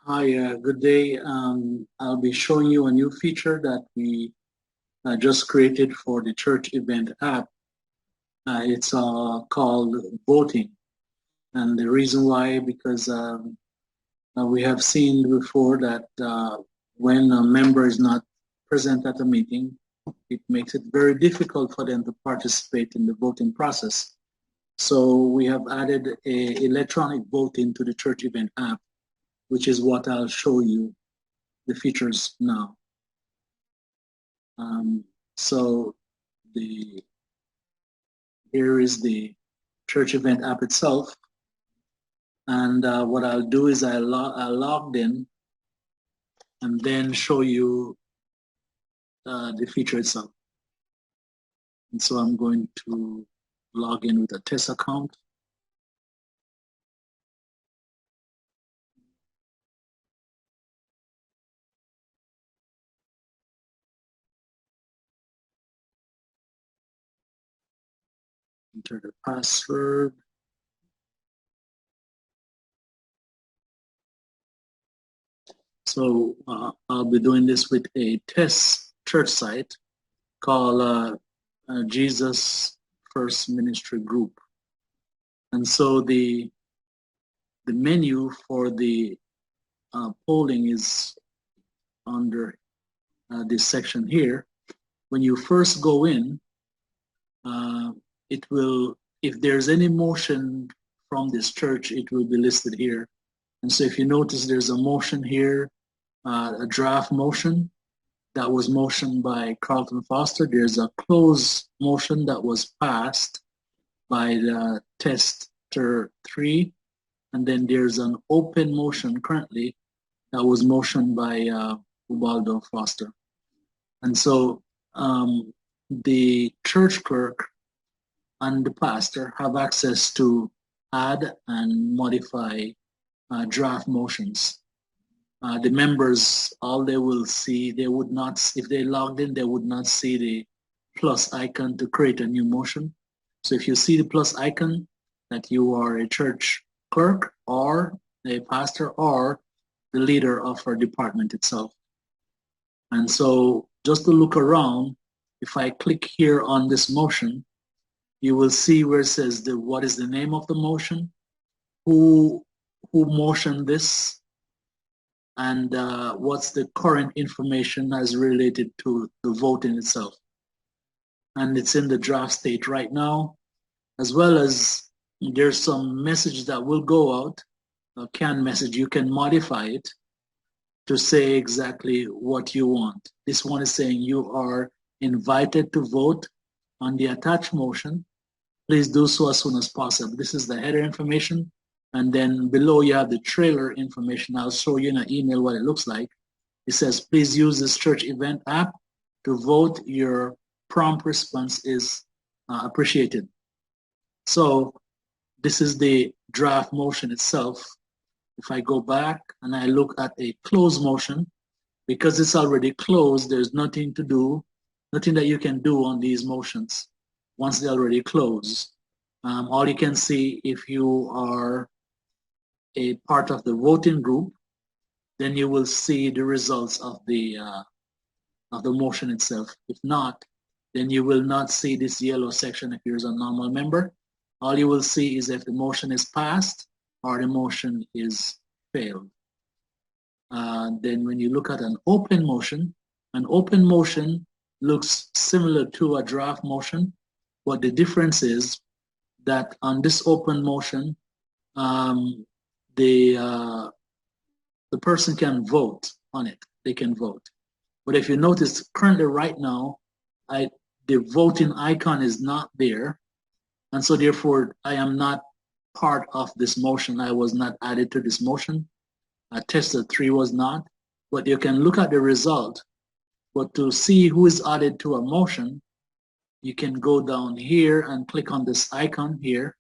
Hi, good day. I'll be showing you a new feature that we just created for the church event app. It's called voting. And the reason why, because we have seen before that when a member is not present at a meeting, it makes it very difficult for them to participate in the voting process. So we have added a electronic voting to the church event app, which is what I'll show you the features now. So here is the church event app itself. And what I'll do is I logged in and then show you the feature itself. And so I'm going to log in with a test account. Enter the password. So I'll be doing this with a test church site called Jesus First Ministry Group. And so the menu for the polling is under this section here. When you first go in, it will, if there's any motion from this church, it will be listed here. And so if you notice, there's a motion here, a draft motion that was motioned by Carlton Foster. There's a closed motion that was passed by the tester 3. And then there's an open motion currently that was motioned by Ubaldo Foster. And so the church clerk and the pastor have access to add and modify draft motions. The members, all they will see, they would not, if they logged in, they would not see the plus icon to create a new motion. So if you see the plus icon, that you are a church clerk or a pastor or the leader of our department itself. And so just to look around, if I click here on this motion, you will see where it says what is the name of the motion, who motioned this, and what's the current information as related to the voting itself. And it's in the draft state right now, as well as there's some message that will go out, a canned message. You can modify it to say exactly what you want. This one is saying you are invited to vote on the attached motion. Please do so as soon as possible. This is the header information. And then below you have the trailer information. I'll show you in an email what it looks like. It says, please use this church event app to vote. Your prompt response is appreciated. So this is the draft motion itself. If I go back and I look at a closed motion, because it's already closed, there's nothing to do, nothing that you can do on these motions once they're already closed. All you can see, if you are a part of the voting group, then you will see the results of the motion itself. If not, then you will not see this yellow section if you're a normal member. All you will see is if the motion is passed or the motion is failed. Then when you look at an open motion looks similar to a draft motion, but the difference is that on this open motion, the person can vote on it. They can vote. But if you notice, currently right now, the voting icon is not there. And so therefore, I am not part of this motion. I was not added to this motion. Tester 3 was not. But you can look at the result. But to see who is added to a motion, you can go down here and click on this icon here,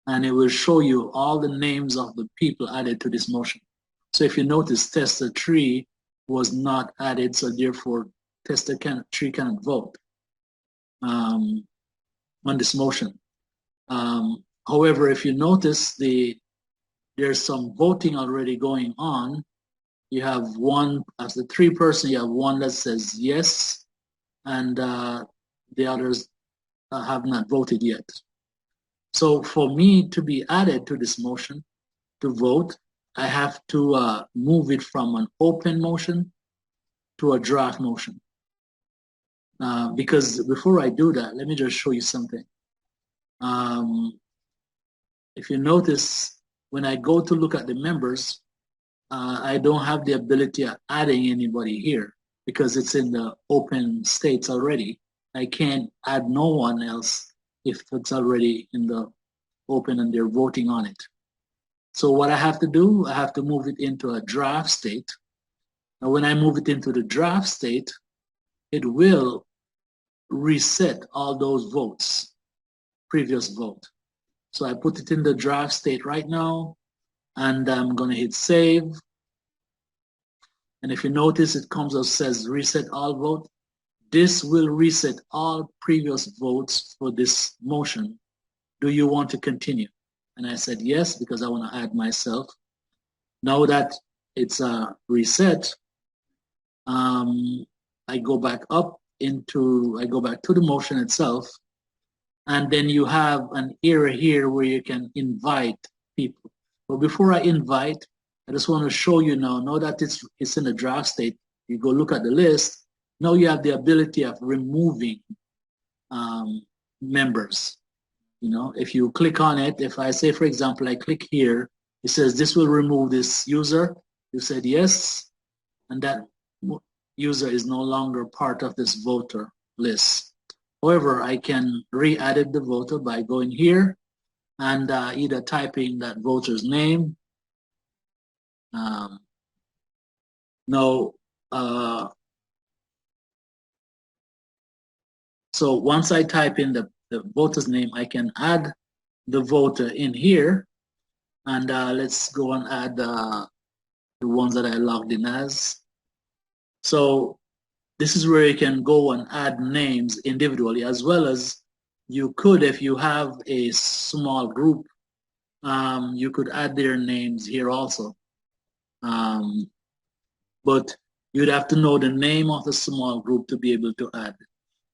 and it will show you all the names of the people added to this motion. So if you notice, tester 3 was not added, so therefore tester 3 cannot vote on this motion. However, if you notice, the there's some voting already going on. You have one, as the three person, you have one that says yes, and the others have not voted yet. So for me to be added to this motion to vote, I have to move it from an open motion to a draft motion. Because before I do that, let me just show you something. If you notice, when I go to look at the members, I don't have the ability of adding anybody here because it's in the open states already. I can't add no one else if it's already in the open and they're voting on it. So what I have to do, I have to move it into a draft state. Now when I move it into the draft state, it will reset all those votes, previous vote. So I put it in the draft state right now, and I'm gonna hit save. And if you notice, it comes up, says reset all vote. This will reset all previous votes for this motion. Do you want to continue? And I said yes, because I want to add myself. Now that it's reset, I go back to the motion itself, and then you have an area here where you can invite people. But before I invite, I just want to show you now that it's in a draft state, you go look at the list, now you have the ability of removing members. You know, if you click on it, if I say, for example, I click here, it says this will remove this user. You said yes, and that user is no longer part of this voter list. However, I can re-edit the voter by going here and either typing that voter's name. So once I type in the voter's name, I can add the voter in here, and let's go and add the ones that I logged in as. So this is where you can go and add names individually, as well as you could, if you have a small group, you could add their names here also. But you'd have to know the name of the small group to be able to add.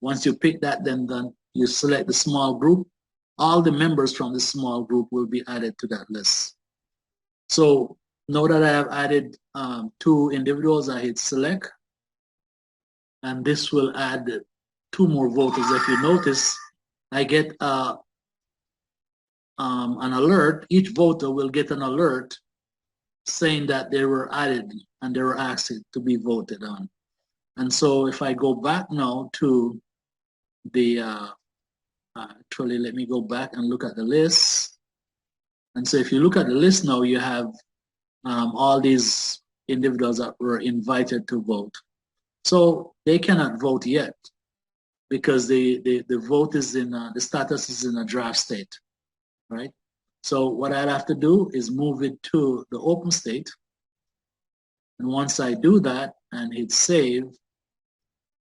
Once you pick that, then you select the small group. All the members from the small group will be added to that list. So now that I have added 2 individuals, I hit select, and this will add 2 more voters. If you notice, I get an alert. Each voter will get an alert saying that they were added and they were asked to be voted on. And so if I go back now to the, actually let me go back and look at the list. And so if you look at the list now, you have all these individuals that were invited to vote. So they cannot vote yet because the vote is in, the status is in a draft state, right? So what I'd have to do is move it to the open state. And once I do that and hit save,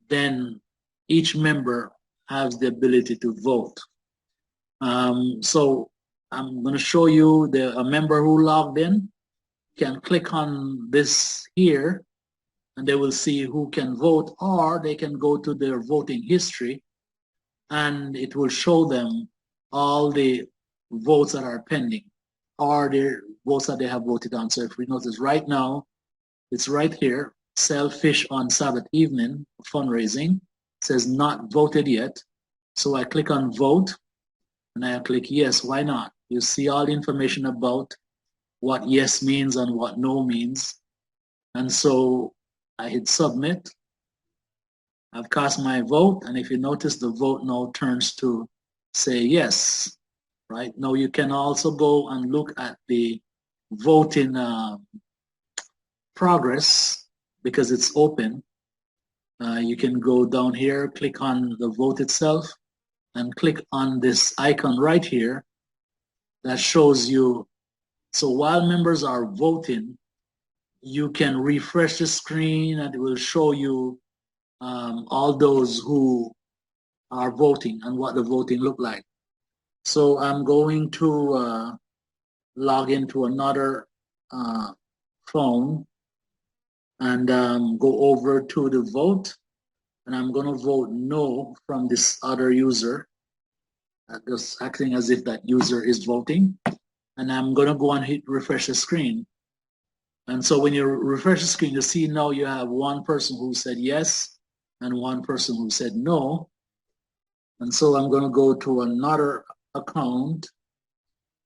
then each member has the ability to vote. So I'm going to show you a member who logged in can click on this here, and they will see who can vote, or they can go to their voting history, and it will show them all the votes that are pending, or the votes that they have voted on. So if we notice right now, it's right here, sell fish on Sabbath evening, fundraising, it says not voted yet. So I click on vote, and I click yes, why not? You see all the information about what yes means and what no means. And so I hit submit. I've cast my vote, and if you notice, the vote now turns to say yes, right? Now you can also go and look at the voting progress because it's open. You can go down here, click on the vote itself, and click on this icon right here that shows you. So while members are voting, you can refresh the screen and it will show you all those who are voting and what the voting look like. So I'm going to log into another phone and go over to the vote, and I'm going to vote no from this other user, just acting as if that user is voting, and I'm going to go and hit refresh the screen. And so when you refresh the screen, you see now you have one person who said yes and one person who said no. And so I'm going to go to another account,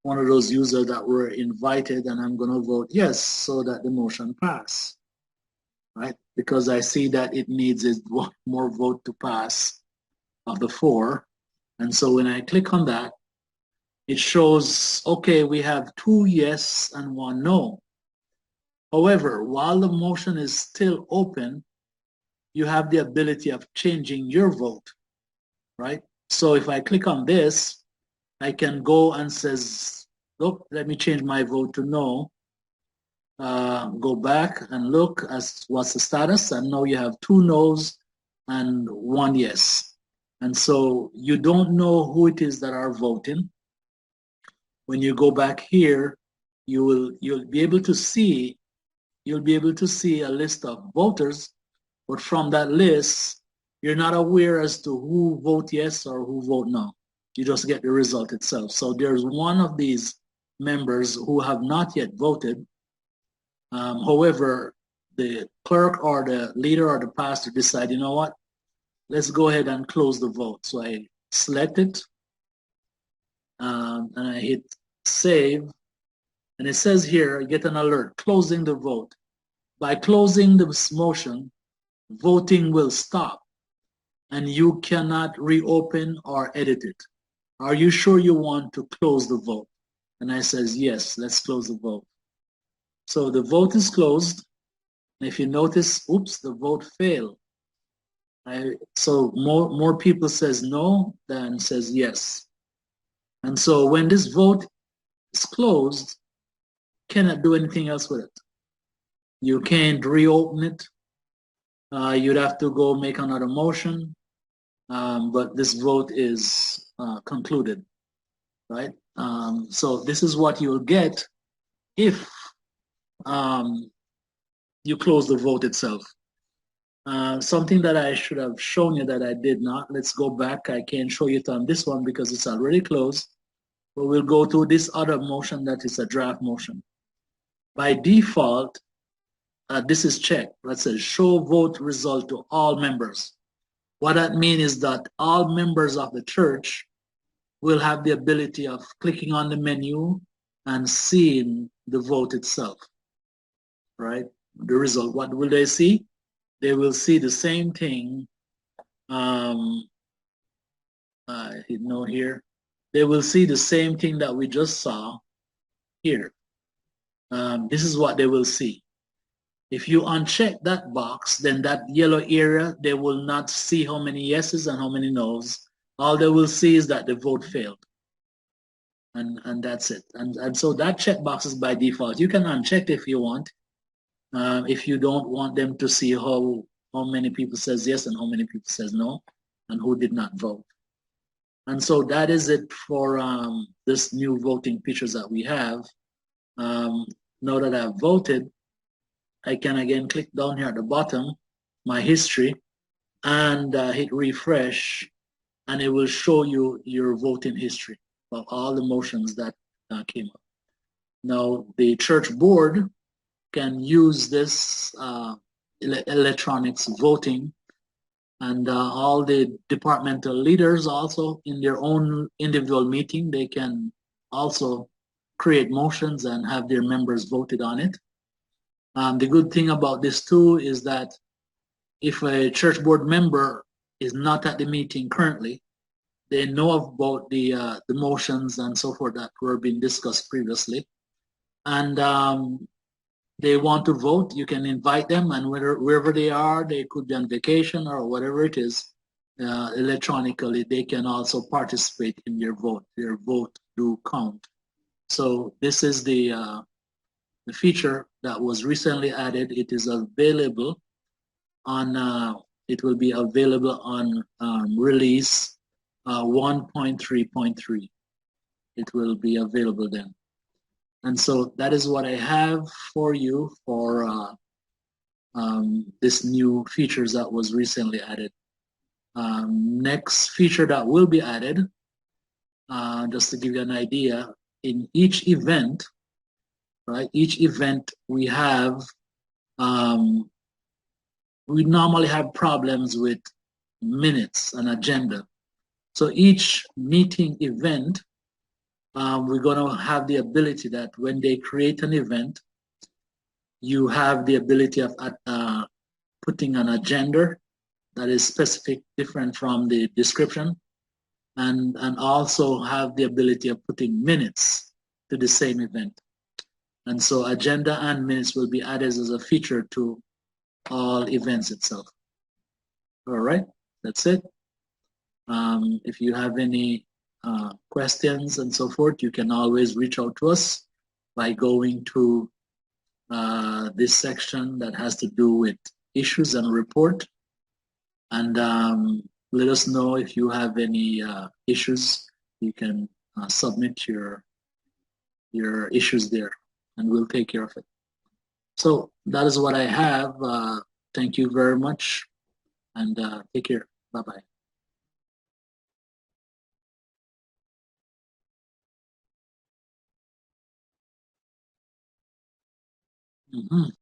one of those users that were invited, and I'm going to vote yes so that the motion pass, right? Because I see that it needs one more vote to pass of the 4. And so when I click on that, it shows, okay, we have 2 yes and 1 no. However, while the motion is still open, you have the ability of changing your vote, right? So if I click on this, I can go and says, look, let me change my vote to no. Go back and look as what's the status, and now you have 2 no's and 1 yes. And so you don't know who it is that are voting. When you go back here, you'll be able to see a list of voters, but from that list, you're not aware as to who vote yes or who vote no. You just get the result itself. So there's one of these members who have not yet voted. However, the clerk or the leader or the pastor decide, you know what, let's go ahead and close the vote. So I select it, and I hit save. And it says here, I get an alert, closing the vote. By closing this motion, voting will stop and you cannot reopen or edit it. Are you sure you want to close the vote? And I says, yes, let's close the vote. So the vote is closed. And if you notice, oops, the vote failed. So more people says no than says yes. And so when this vote is closed, cannot do anything else with it. You can't reopen it. You'd have to go make another motion. But this vote is concluded, right? So this is what you'll get if you close the vote itself. Something that I should have shown you that I did not. Let's go back. I can't show you it on this one because it's already closed. But we'll go to this other motion that is a draft motion. By default, this is checked. Let's say show vote result to all members. What that means is that all members of the church will have the ability of clicking on the menu and seeing the vote itself, right? The result, what will they see? They will see the same thing. I hit no here. They will see the same thing that we just saw here. This is what they will see. If you uncheck that box, then that yellow area, they will not see how many yeses and how many no's. All they will see is that the vote failed. And that's it. And so that checkbox is by default. You can uncheck if you want, if you don't want them to see how many people says yes and how many people says no, and who did not vote. And so that is it for this new voting features that we have. Now that I've voted, I can again click down here at the bottom, my history, and hit refresh, and it will show you your voting history of all the motions that came up. Now, the church board can use this electronics voting, and all the departmental leaders also in their own individual meeting, they can also create motions and have their members voted on it. The good thing about this too is that if a church board member is not at the meeting currently, they know about the motions and so forth that were being discussed previously, and they want to vote, you can invite them, and wherever they are, they could be on vacation or whatever it is, electronically, they can also participate in your vote. Their vote do count. So this is the feature that was recently added. It is available on, it will be available on release 1.3.3. It will be available then. And so that is what I have for you for this new features that was recently added. Next feature that will be added, just to give you an idea, in each event, right? Each event we have, we normally have problems with minutes and agenda. So each meeting event, we're going to have the ability that when they create an event, you have the ability of putting an agenda that is specific, different from the description, and also have the ability of putting minutes to the same event. And so agenda and minutes will be added as a feature to all events itself. All right, that's it. If you have any questions and so forth, you can always reach out to us by going to this section that has to do with issues and report. And let us know if you have any issues. You can submit your issues there, and we'll take care of it. So that is what I have. Thank you very much, and take care. Bye-bye. Mhm.